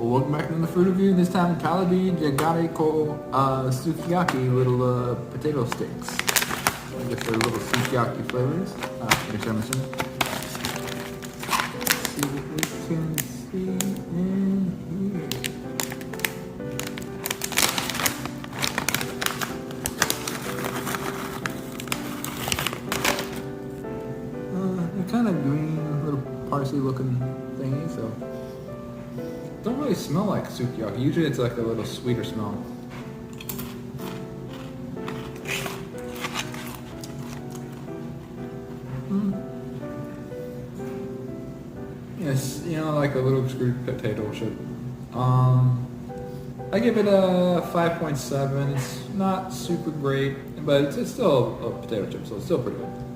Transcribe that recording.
Welcome back to the food review. This time, Calabi Jagarico Sukiyaki little potato sticks. I guess they're little sukiyaki flavors. Make sure I'm missing it. See what we can see in here. They're kind of green, little parsley looking thingy, so don't really smell like sukiyaki. Usually it's like a little sweeter smell. Yes, like a little screwed potato should. I give it a 5.7. It's not super great, but it's still a potato chip, so it's still pretty good.